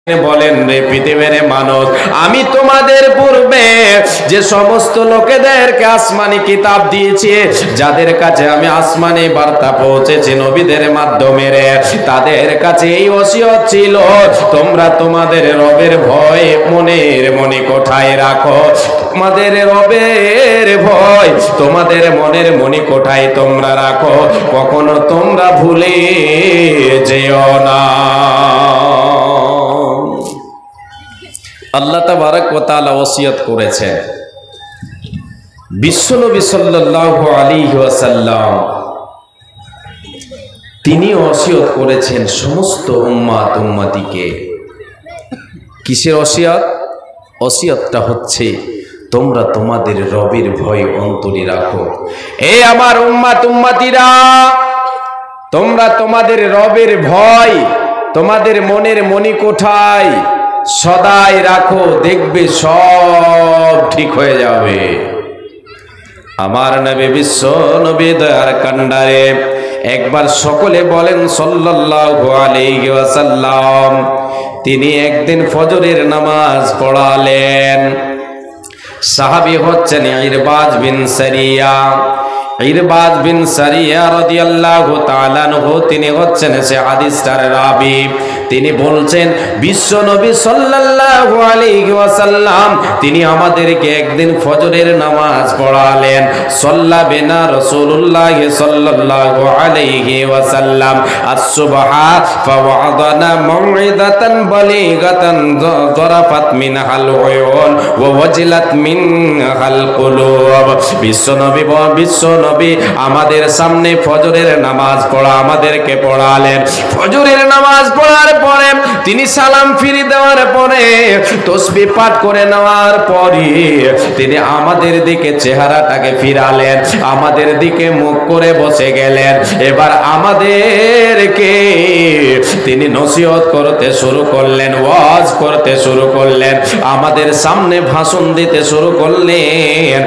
বলেন রে পৃথিবীর মানুষ, আমি তোমাদের পূর্বে যে সমস্ত লোকেদেরকে আসমানি কিতাব দিয়েছি, যাদের কাছে আমি আসমানি বার্তা পৌঁছেছি নবীদের মাধ্যমে, তাদের কাছে এই ওসিয়ত ছিল, তোমরা তোমাদের রবের ভয় মনের মনে কোঠায় রাখো। তোমাদের রবের ভয় তোমাদের মনের মনে কোঠায় তোমরা রাখো, কখনো তোমরা ভুলে যেও না। আল্লাহ তাবারক ওয়া তাআলা ওসিয়ত করেছেন। বিশ্বনবী সাল্লাল্লাহু আলাইহি ওয়াসাল্লাম তিনি ওসিয়ত করেছেন সমস্ত উম্মাত উম্মতিকে। কিসের ওসিয়ত? ওসিয়তটা হচ্ছে তোমরা তোমাদের রবের ভয় অন্তরে রাখো। এ আমার উম্মাত উম্মতিরা, তোমরা তোমাদের রবের ভয় তোমাদের মনের মণিকোঠায় সদাই রাখো, দেখবে সব ঠিক হয়ে যাবে। আমার নবী বিশ্ব নবী দয়ার কান্ডারে একবার সকলে বলেন সাল্লাল্লাহু আলাইহি ওয়াসাল্লাম, তিনি একদিন ফজরের নামাজ পড়ালেন। সাহাবী হচ্ছেন ইরবাজ বিন সারিয়া। ইরবাজ বিন সারিয়া রাদিয়াল্লাহু তাআলা আনহু, তিনি হচ্ছেন সে হাদিসটার রাবী। তিনি বলছেন বিশ্ব নবী সাল্লাল্লাহু আলাইহি ওয়াসাল্লাম তিনি আমাদেরকে একদিন ফজরের নামাজ পড়ালেন। সাল্লা বিনা রাসূলুল্লাহ সাল্লাল্লাহু আলাইহি ওয়াসাল্লাম আস-সুবহা ফাওয়াদানা মাউইদাতান বালিগাতান যারাফাত মিনহাল উয়ুন ওয়া ওয়াজিলাত মিনহাল কুলুব। বিশ্ব নবী আমাদের সামনে ফজরের নামাজ পড়া আমাদেরকে পড়ালেন। ফজরের নামাজ পড়ার পরে তিনি সালাম ফিরে দেওয়ার পরে তাসবিহ পাঠ করে নেওয়ার পরে তিনি আমাদের দিকে চেহারাটাকে ফিরালেন, আমাদের দিকে মুখ করে বসে গেলেন। এবার আমাদেরকে তিনি নসিহত করতে শুরু করলেন, ওয়াজ করতে শুরু করলেন, আমাদের সামনে ভাষণ দিতে শুরু করলেন।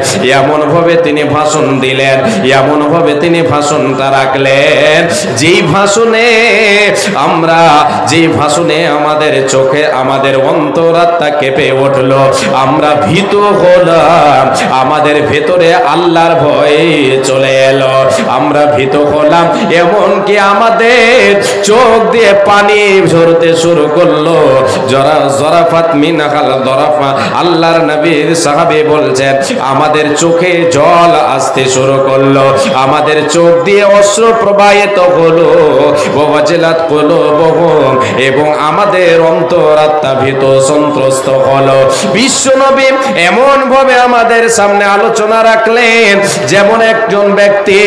এমন ভাবে তিনি ভাষণ দিলেন, এমন ভাবে তিনি ভাষণটা রাখলেন, যেই ভাষণে আমাদের চোখে আমাদের অন্তরাত্মা কেঁপে উঠলো, আমরা ভীত হলাম, আমাদের ভেতরে আল্লাহর ভয় চলে এলো, আমরা ভীত হলাম, এমনকি আমাদের চোখ দিয়ে পানি ঝরতে শুরু করলো। জরাফাত মিনহাল দরাফা, আল্লাহর নবীর সাহাবী বলছেন আমাদের চোখে জল আসতে শুরু করলো, আমাদের চোখ দিয়ে অশ্রু প্রবাহিত হলো, ওয়াজিলাত কুলুবুহুম, এবং আমাদের অন্তরাত্মা ভীত সন্ত্রস্ত হলো। বিশ্বনবী এমন ভাবে আমাদের সামনে আলোচনা রাখলেন, যেমন একজন ব্যক্তি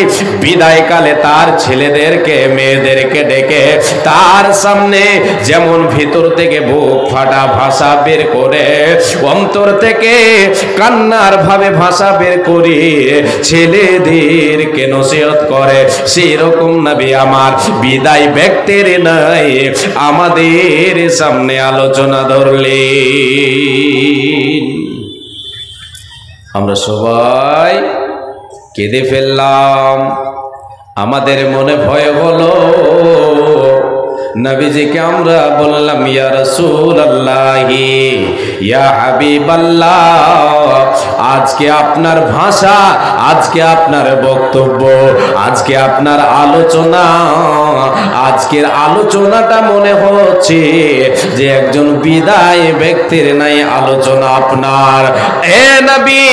বিদায়কালে তার ছেলেদেরকে মেয়েদেরকে ডেকে তার সামনে যেমন ভিতর থেকে বুক ফাটা ভাষা বের করে, অন্তর থেকে কান্নার ভাবে ভাষা বের করে ছেলেদেরকে নসিহত করে, সেই রকম নবী আমার বিদায় ব্যক্তির নাই আমাদের সামনে আলোচনা ধরলেন। আমরা সবাই কেঁদে ফেললাম, আমাদের মনে ভয় হলো। নবীজিকে আমরা বললাম ইয়া রাসূলুল্লাহি ইয়া হাবিবাল্লাহ, আজকে আপনার ভাষা, আজকে আপনার বক্তব্য, আজকে আপনার আলোচনা, আজকের আলোচনাটা মনে হচ্ছে যে একজন বিদায় ব্যক্তির নাই আলোচনা আপনার। এ নবী,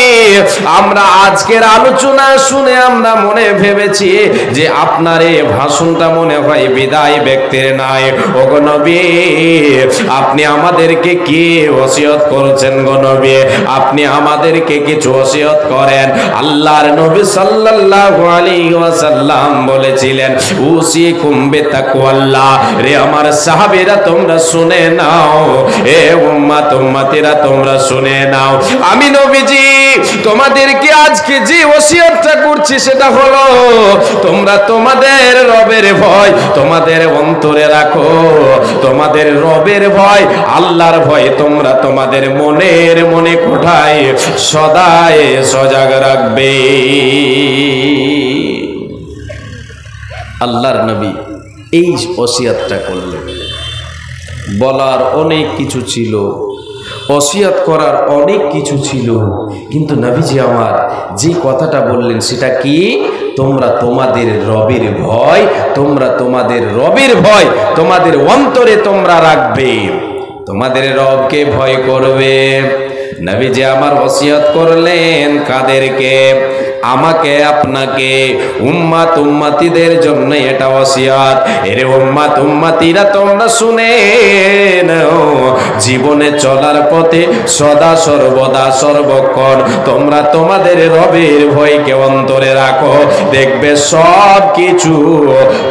আমরা আজকের আলোচনা শুনে আমরা মনে ভেবেছি যে আপনার এই ভাষণটা মনে হয় বিদায় ব্যক্তির নাই। ওগো নবী, আপনি আমাদেরকে কি ওসিয়ত করেছেন গো নবী? আপনি আমাদেরকে কিছু ওসিয়ত করেন। আল্লাহর নবী সাল্লাল্লাহু আলাইহি ওয়াসাল্লাম বলেছিলেন উসিকুম বিতাকওয়াল্লাহ। রে আমার সাহাবীরা তোমরা শুনে নাও, এ উম্মত উম্মতিরা তোমরা শুনে নাও, আমি নবীজি তোমাদেরকে আজকে যে ওসিয়তটা করছি সেটা হলো তোমরা তোমাদের রবের ভয় তোমাদের অন্তরে রাখো, তোমাদের রবের ভয় আল্লাহর ভয় তোমরা তোমাদের মনের মনে কোঠায় সদাই সজাগ রাখবে। আল্লাহর নবী এই ওসিয়তটা করলেন। বলার অনেক কিছু ছিল, ওসিয়ত করার অনেক কিছু ছিল, কিন্তু নবীজি আমার যে কথাটা বললেন সেটা কি? তোমরা তোমাদের রবের ভয়, তোমরা তোমাদের রবের ভয় তোমাদের অন্তরে তোমরা রাখবে, তোমাদের রবকে ভয় করবে। নবীজি আমার ওসিয়ত করলেন কাদেরকে? আমাকে, আপনাকে, উম্মাত উম্মাতিদের জন্য এটা ওসিয়ত। এরে উম্মাত উম্মাতিরা তোমরা শুনে নাও, জীবনে চলার পথে সদা সর্বদা সর্বক্ষণ তোমরা তোমাদের রবের ভয়কে অন্তরে রাখো, দেখবে সব কিছু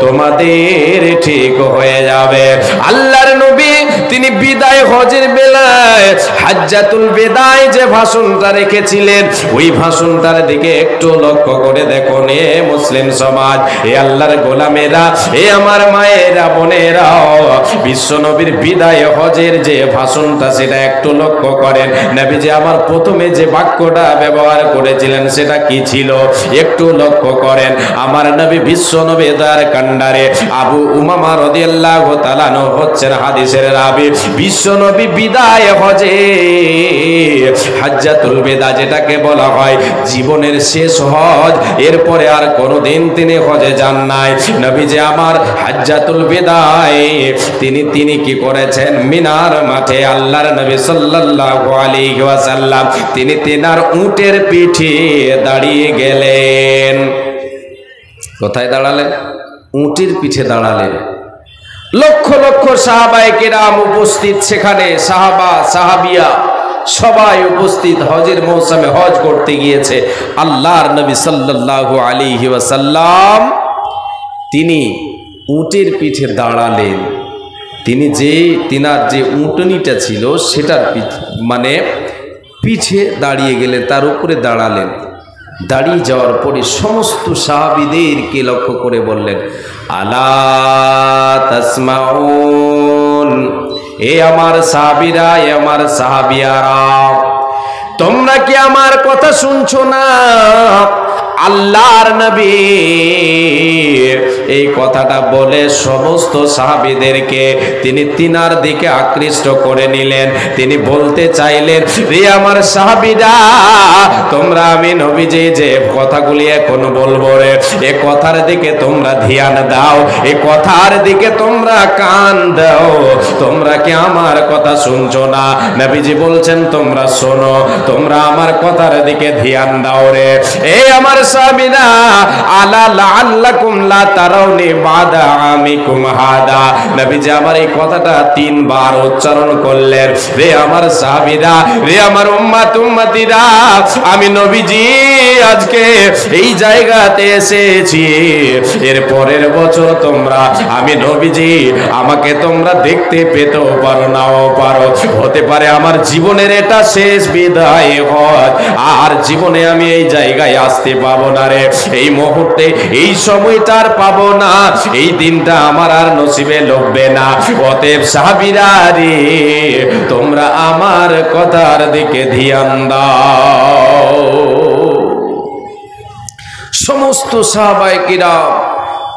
তোমাদের ঠিক হয়ে যাবে। আল্লাহর নবী তিনি বিদায় হজের বেলায় হাজ্জাতুল বেদায় যে ভাষণটা রেখেছিলেন, ওই ভাষণটার দিকে একটু লক্ষ্য করে দেখুন এ মুসলিম সমাজ, এ আল্লাহর গোলামেরা, এ আমার মায়েরা বোনেরা, বিশ্ব নবীর বিদায় হজের যে ভাষণটা সেটা একটু লক্ষ্য করেন। নবীজি আমার প্রথমে যে বাক্যটা ব্যবহার করেছিলেন সেটা কি ছিল একটু লক্ষ্য করেন। আমার নবী বিশ্ব নবী তার কান্ডারে আবু উমামা রাদিয়াল্লাহু তাআলা আনহু হচ্ছেন হাদিসের রাবী। বিশ্ব নবী বিদায় হজে হাজ্জাতুল বেদা যেটাকে বলা হয় জীবনের শেষ হজ, এরপরে আর কোনোদিন তিনি হজে যান নাই। নবীজি আমার হাজ্জাতুল বেদায় তিনি কি করেছেন? মিনার মাঠে আল্লাহর নবী সাল্লাল্লাহু আলাইহি ওয়াসাল্লাম তিনি তেনার উটের পিঠে দাঁড়িয়ে গেলেন। কোথায় দাঁড়ালেন? উটের পিঠে দাঁড়ালেন। লক্ষ লক্ষ সাহাবায়ে কেরাম উপস্থিত সেখানে, সাহাবা সাহাবিয়া সবাই উপস্থিত। হজের মৌসুমে হজ করতে গিয়েছে আল্লাহর নবী সাল্লাল্লাহু আলাইহি ওয়াসাল্লাম তিনি উটের পিঠে দাঁড়ালেন। তিনি তিনার যে উটনিটা ছিল সেটার পিঠে দাঁড়িয়ে গেলেন, তার উপরে দাঁড়ালেন। দাঁড়িয়ে যাওয়ার পরে সমস্ত সাহাবীদেরকে লক্ষ্য করে বললেন, আলা তাসমাউন, এ আমার সাহাবীরা, এ আমার সাহাবিয়ারা, তোমরা কি আমার কথা শুনছো না? আল্লাহর নবী এই কথাটা বলে সমস্ত সাহাবীদেরকে তিনি তিনার দিকে আকৃষ্ট করে নিলেন। তিনি বলতে চাইলেন, রে আমার সাহাবীরা, তোমরা আমি নবীজি যে কথাগুলি এখন বলবো রে, এ কথার দিকে তোমরা ধ্যান দাও, এ কথার দিকে তোমরা কান দাও। তোমরা কি আমার কথা শুনছো না? নবীজি বলছেন তোমরা শোনো, তোমরা আমার কথার দিকে ধ্যান দাও রে। এই আমার সাহাবীরা, আলা লাআল্লাকুম লা তারাউনি বাদা আমিকুম হাদা। নবীজি আমার এই কথাটা 3 বার উচ্চারণ করলেন। রে আমার সাহাবীরা, রে আমার উম্মাত উম্মতিরা, আমি নবীজি আজকে এই জায়গাতে এসেছি, এর পরের বছর তোমরা আমি নবীজি আমাকে তোমরা দেখতে পেতেও পারো নাও পারো, হতে পারে আমার জীবনের এটা শেষ বিদায় হজ, আর জীবনে আমি এই জায়গায় আসতে পাবো না রে। এই মুহূর্তে এই সময়টার পাবো না, এই দিনটা আমার আর নসিবে লাগবে না। অতএব সাহাবীরা রে, তোমরা আমার কথার দিকে ধ্যান দাও। সমস্ত সাহাবায়ে কিরাম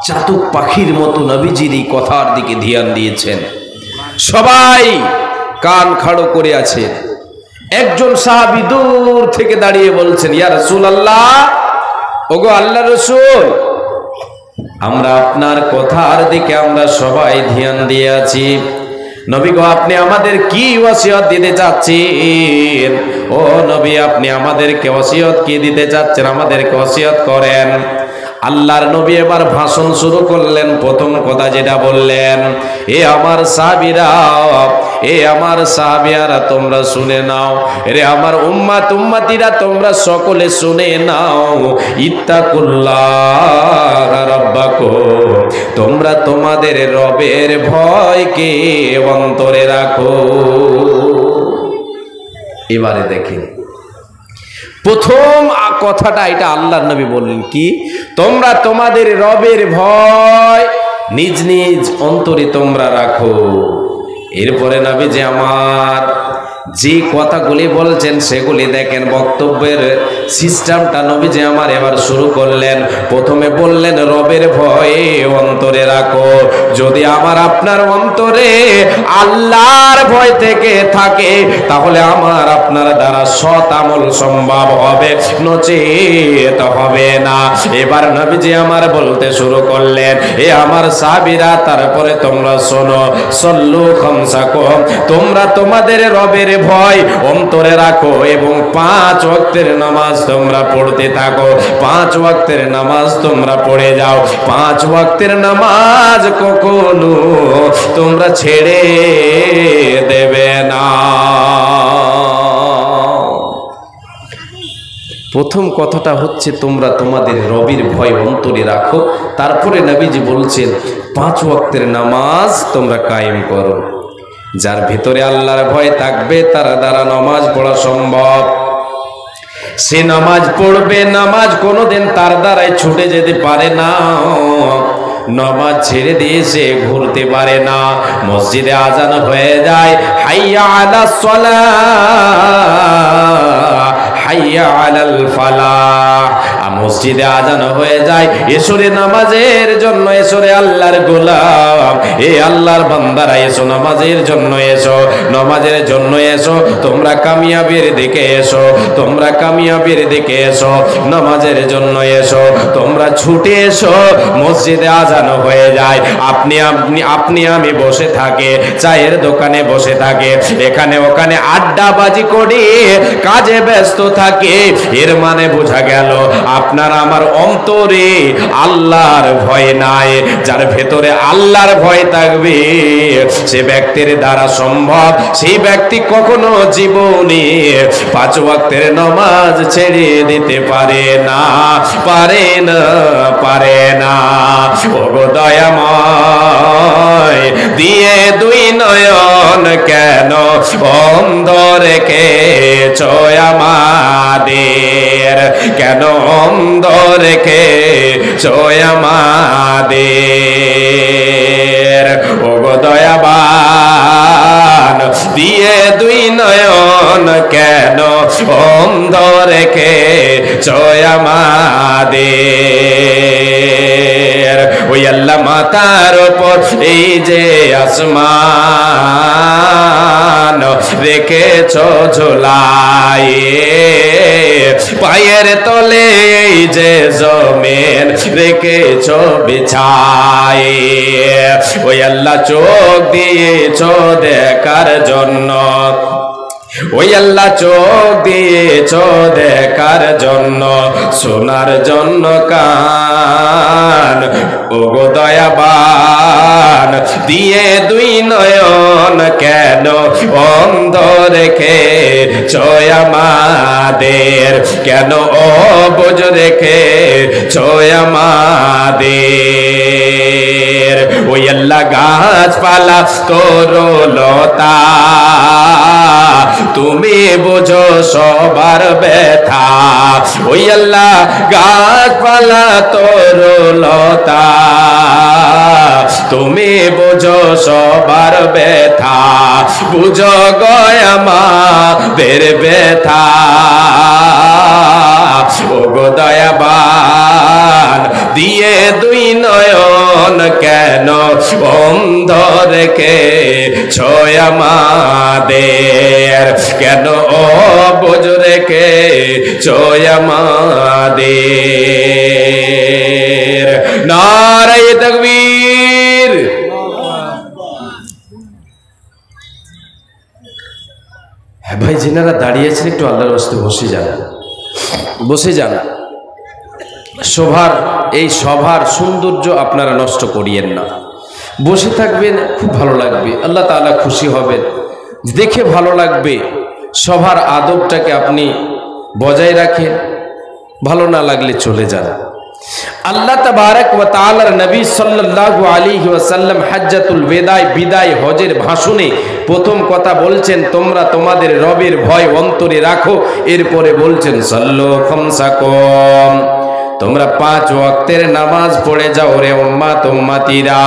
চাতক পাখির মতো নবীজির এই কথার দিকে ধ্যান দিয়েছেন। সবাই কান খাড়ো করে আছে। একজন সাহাবী দূর থেকে দাঁড়িয়ে বলছেন, ইয়া রাসূলুল্লাহ, ওগো আল্লাহর রাসূল, আমরা আপনার কথার দিকে আমরা সবাই ধ্যান দিয়ে আছি। নবী গো, আপনি আমাদের কি ওসিয়ত দিতে চাচ্ছেন? ও নবী, আপনি আমাদেরকে ওসিয়ত কি দিতে চাচ্ছেন? আমাদেরকে ওসিয়ত করেন। আল্লাহর নবী এবার ভাষণ শুরু করলেন। প্রথম কথা যেটা বললেন, এ আমার সাহাবীরা, এ আমার সাহাবিয়ারা, তোমরা শুনে নাও। রে আমার উম্মাত উম্মাতিরা, তোমরা সকলে শুনে নাও। ইত্তাকুল্লাহ রাব্বাকুম, তোমরা তোমাদের রবের ভয়কে অন্তরে রাখো। এবারে দেখেন প্রথম কথাটা এটা আল্লাহর নবী বললেন কি? তোমরা তোমাদের রবের ভয় নিজ নিজ অন্তরে তোমরা রাখো। এরপরে নবী যে আমার যে কথাগুলি বলছেন সেগুলি দেখেন, বক্তব্যের সিস্টেমটা নবীজি আমার এবার শুরু করলেন। প্রথমে বললেন রবের ভয়ে অন্তরে রাখো। যদি আমার আপনার অন্তরে আল্লাহর ভয় থেকে থাকে তাহলে আমার আপনার দ্বারা সৎ আমল সম্ভব হবে, নচেত হবে না। এবার নবীজি আমার বলতে শুরু করলেন, এ আমার সাহাবীরা, তারপরে তোমরা শোনো, সল্লু খামসাকুম, তোমরা তোমাদের রবের ভয় অন্তরে রাখো এবং 5 ওয়াক্তের নামাজ তোমরা পড়তে থাকো। 5 ওয়াক্তের নামাজ তোমরা পড়ে যাও। 5 ওয়াক্তের নামাজ কখনো তোমরা ছেড়ে দেবে না। প্রথম কথাটা হচ্ছে তোমরা তোমাদের রবের ভয় অন্তরে রাখো। তারপরে নবীজি বলছেন 5 ওয়াক্তের নামাজ তোমরা কায়েম করো। যার ভিতরে আল্লাহর ভয় থাকবে তার দ্বারা নামাজ পড়া সম্ভব। সে নামাজ পড়বে, নামাজ কোনোদিন তার দ্বারাই ছুটে যেতে পারে না। নামাজ ছেড়ে দিয়ে সে ঘুরতে পারে না। মসজিদে আজান হয়ে যায়, হাইয়া আলাস সালাহ, হাইয়া আলাল ফালাহ, মসজিদে আজান হয়ে যায়, এসরে নামাজের জন্য, এসরে আল্লাহর গোলাম, এ আল্লাহর বান্দারা এসো, নামাজের জন্য এসো, নামাজের জন্য এসো, তোমরা কামিয়াবির দিকে এসো, তোমরা কামিয়াবির দিকে এসো, নামাজের জন্য এসো, তোমরা ছুটে এসো। মসজিদে আজান হয়ে যায়, আপনি আমি বসে থাকে, চায়ের দোকানে বসে থাকে, এখানে ওখানে আড্ডাবাজি করে কাজে ব্যস্ত থাকে। এর মানে বোঝা গেল আপনার আমার অন্তরে আল্লাহর ভয় নাই। যার ভেতরে আল্লাহর ভয় থাকবে সে ব্যক্তির দ্বারা সম্ভব, সেই ব্যক্তি কখনো জীবনে 5 ওয়াক্তের নামাজ ছেড়ে দিতে পারে না, পারে না, পারে না। ওগো দয়াময়, দিয়ে 2 নয়ন কেন অন্ধ রেখেছ আমাদের, কেন অন্ধ রেখেছ আমাদের। ওগো দয়াবান, দিয়ে 2 নয়ন কেন অন্ধ রেখেছ আমাদের। ওই আল্লাহ মাথার উপর এই যে আসমান রেখেছ ঝোলাই, পায়ের তলে এই যে জমিন রেখেছ বিছাই, ওই আল্লাহ চোখ দিয়েছ দেখার জন্য, ওই আল্লাহ চোখ দিয়েছ দেখার জন্য, শোনার জন্য কান। ওগো দয়াবান, দিয়ে 2 নয়ন কেন অন্ধ রেখেছ আমাদের, কেন অবুঝ রেখেছ আমাদের। ওই আল্লাহ গাছপালা তরুলতা, তুমি বোঝো সবার ব্যথা, ওই আল্লাহ গাছপালা তরুলতা, তুমি বোঝো সবার ব্যথা, বুঝো গো আমাদের ব্যথা। ওগো দয়াবান, দিয়ে 2 নয়ন কেন অন্ধ রেখেছ আমাদের, কেন অবুঝ রেখেছ আমাদের। নারায়ে তাকবীর। হ্যাঁ ভাই, যেনারা দাঁড়িয়েছেন একটু আল্লাহর রাস্তে বসে যান, বসে যান। এই সভার সৌন্দর্য আপনারা নষ্ট করিয়েন না। বসে থাকবেন, খুব ভালো লাগবে, আল্লাহ তাআলা খুশি হবেন, দেখে ভালো লাগবে। সভার আদবটাকে আপনি বজায় রাখেন, ভালো না লাগলে চলে যান। আল্লাহ তাবারক ওয়া তাআলার নবী সাল্লাল্লাহু আলাইহি ওয়াসাল্লাম হজ্জাতুল বিদায় হজের ভাষণে প্রথম কথা বলছেন তোমরা তোমাদের রবের ভয় অন্তরে রাখো। এরপরে বলছেন সাল্লু খামসাকুম, তোমরা 5 ওয়াক্তের নামাজ পড়ে যাও রে উম্মাত উম্মতিরা।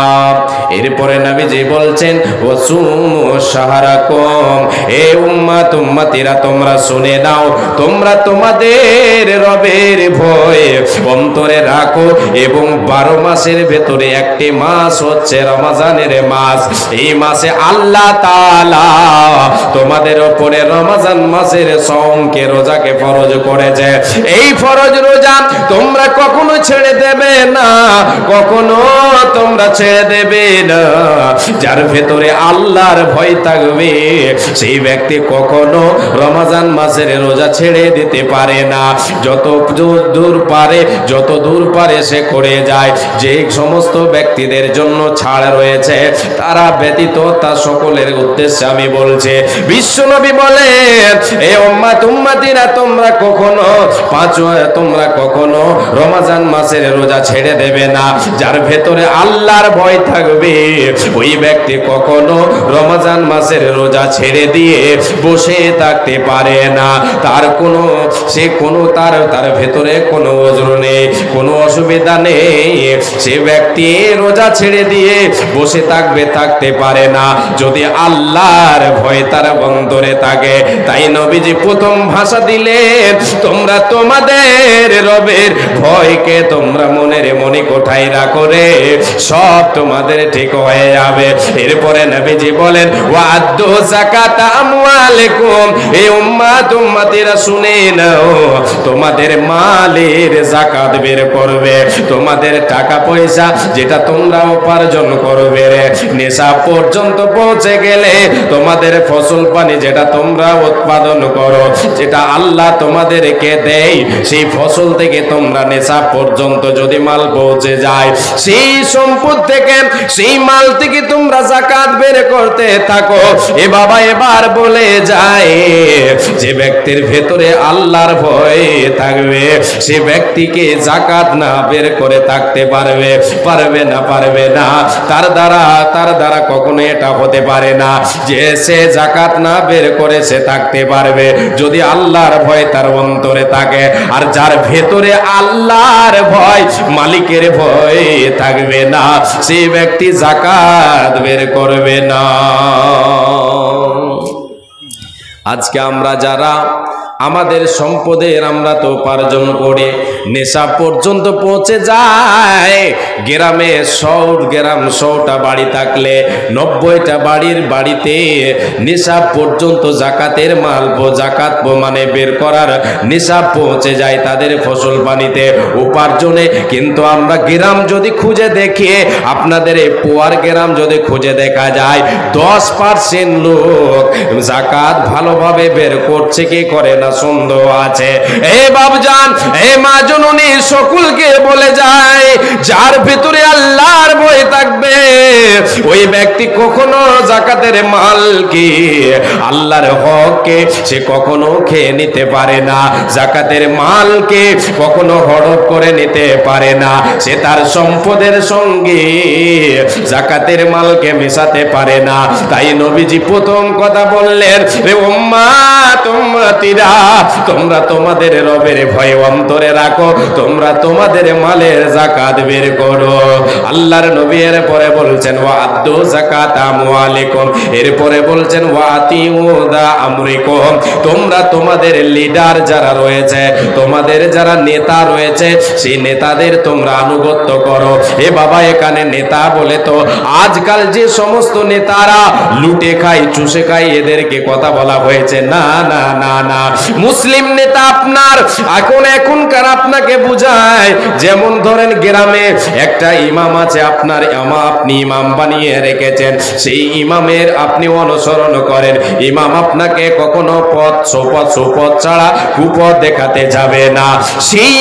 এরপরে নবীজি বলছেন ওয়াসুমু শাহরাকুম, হে উম্মাত উম্মতিরা তোমরা শুনে নাও, তোমরা তোমাদের রবের ভয় অন্তরে রাখো এবং 12 মাসের ভেতরে একটি মাস হচ্ছে রমজানের মাস। এই মাসে আল্লাহ তাআলা তোমাদের উপরে রমজান মাসের সওমকে রোজাকে ফরজ করেছে। এই ফরজ রোজা তোমরা কখনো ছেড়ে দেবে না, কখনো তোমরা ছেড়ে দেবে না। যার ভেতরে আল্লাহর ভয় থাকবে সেই ব্যক্তি কখনো রমজান মাসের রোজা ছেড়ে দিতে পারে না। যত দূর পারে সে করে যায়। যে সমস্ত ব্যক্তিদের জন্য ছাড় রয়েছে তারা ব্যতীত তা সকলের উদ্দেশ্যে আমি বলছি। বিশ্বনবী বলেন, এ উম্মাত উম্মতিরা তোমরা কখনো রমজান মাসের রোজা ছেড়ে দেবে না। যার ভেতরে আল্লাহর ভয় থাকবে ওই ব্যক্তি কখনো রমজান মাসের রোজা ছেড়ে দিয়ে বসে থাকতে পারে না। তার ভেতরে কোনো ওজর নেই, কোনো অসুবিধা নেই। সে ব্যক্তি রোজা ছেড়ে দিয়ে বসে থাকতে পারে না যদি আল্লাহর ভয় তার অন্তরে থাকে। তাই নবীজি প্রথম ভাষা দিলেন, তোমরা তোমাদের রবের ভয়কে তোমরা মনে কোঠায় রাখো রে, সব তোমাদের ঠিক হয়ে যাবে। এরপরে নবীজি বলেন ওয়াদ্দু যাকাতা আমওয়ালিকুম, এই উম্মাত উম্মতিরা শুনে নাও, তোমাদের মালের যাকাত বের করবে। তোমাদের টাকা পয়সা যেটা তোমরা উপার্জন করবে রে, নেশাব পর্যন্ত পৌঁছে গেলে তোমাদের ফসল পানি যেটা তোমরা উৎপাদন করো, যেটা আল্লাহ তোমাদেরকে দেয়, সেই ফসল থেকে তোমরা নেশাব পর্যন্ত যদি মাল পৌঁছে যায়, সেই সম্পদ থেকে সেই মাল থেকে তোমরা যাকাত বের করতে থাকো। এ বাবা এবার বলে যায়, যে ব্যক্তির ভেতরে আল্লাহর ভয় থাকবে সে ব্যক্তিকে যাকাত না বের করে থাকতে পারবে না। তার দ্বারা কখনো এটা হতে পারে না যে সে যাকাত না বের করে সে থাকতে পারবে, যদি আল্লাহর ভয় তার অন্তরে থাকে। আর যার ভেতরে আল্লাহর ভয়, মালিকের ভয় থাকবে না, সেই ব্যক্তি যাকাত বের করবে না। আজকে আমরা যারা আমাদের সম্পদের আমরা তো উপার্জন করে নেশা পর্যন্ত পৌঁছে যায়। গ্রামে 100টা বাড়ি থাকলে 90টা বাড়িতে নেশা পর্যন্ত জাকাতের মাল জাকাত মানে বের করার নেশা পৌঁছে যায় তাদের ফসল পানিতে উপার্জনে। কিন্তু আমরা গ্রাম যদি খুঁজে দেখি, আপনাদের এই পোয়ার গ্রাম যদি খুঁজে দেখা যায়, 10% লোক জাকাত ভালোভাবে বের করছে কি করে না সন্দেহ আছে। এই বাবজান, এই মা জননী সকলকে বলে যায়, যার ভিতরে আল্লাহর ভয় থাকবে ওই ব্যক্তি কখনো জাকাতের মালকে, আল্লাহর হককে সে কখনো খেয়ে নিতে পারে না, জাকাতের মালকে কখনো হড়প করে নিতে পারে না। সে তার সম্পদের সঙ্গে জাকাতের মালকে মেশাতে পারে না। তাই নবীজি প্রথম কথা বললেন, রে উম্মাত উম্মতিরা তোমরা তোমাদের রবের ভয় অন্তরে রাখো, তোমরা তোমাদের মালের যাকাত বের করো। আল্লাহর নবী এর পরে বলছেন ওয়াদ্দু যাকাত আমওয়ালিকুম, এরপরে বলছেন ওয়াতিউ দা আমরিকুম, তোমরা তোমাদের লিডার যারা রয়েছে, তোমাদের যারা নেতা রয়েছে, সেই নেতাদের তোমরা আনুগত্য করো। এ বাবা, এখানে নেতা বলে তো আজকাল যে সমস্ত নেতারা লুটে খায় চুষে খায় এদেরকে কথা বলা হয়েছে না, না না না। মুসলিম নেতা আপনার এখনকার আপনাকে বুঝায়, যেমন ধরেন গ্রামে একটা ইমাম আছে, আপনি ইমাম বানিয়ে রেখেছেন, সেই ইমামের আপনি অনুসরণ করেন। ইমাম আপনাকে কখনো সুপথ ছাড়া কুপথ দেখাতে যাবে না। সেই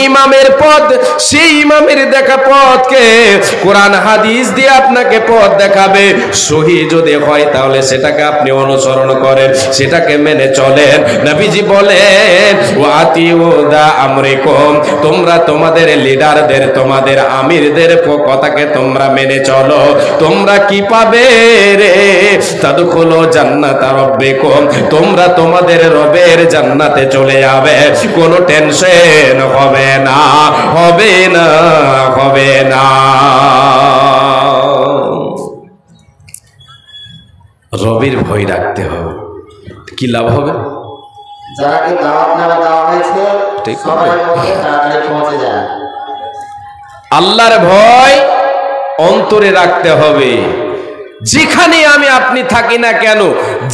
ইমামের দেখা পথকে কোরআন হাদিস দিয়ে আপনাকে পথ দেখাবে। সহি যদি হয় তাহলে সেটাকে আপনি অনুসরণ করেন, সেটাকে মেনে চলেন। নবীজি বলেন ওয়াতিউ দা আমরিকুম, তোমরা তোমাদের লিডারদের, তোমাদের আমিরদের কথাকে তোমরা মেনে চলো, তোমরা কি পাবে রে? তাদখুলু জান্নাতা রাব্বিকুম, তোমরা তোমাদের রবের জান্নাতে চলে যাবে, কোনো টেনশন হবে না, হবে না, হবে না। রবের ভয় রাখতে হবে, কি লাভ হবে? যাকে দাওয়াত নামে দেওয়া হয়েছে ঠিক সবার মধ্যে তাড়াতাড়ি পৌঁছে যায়। আল্লাহর ভয় অন্তরে রাখতে হবে। যেখানে আমি আপনি থাকি না কেন,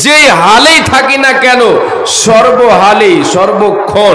যে হালেই থাকি না কেন, সর্বহালেই সর্বক্ষণ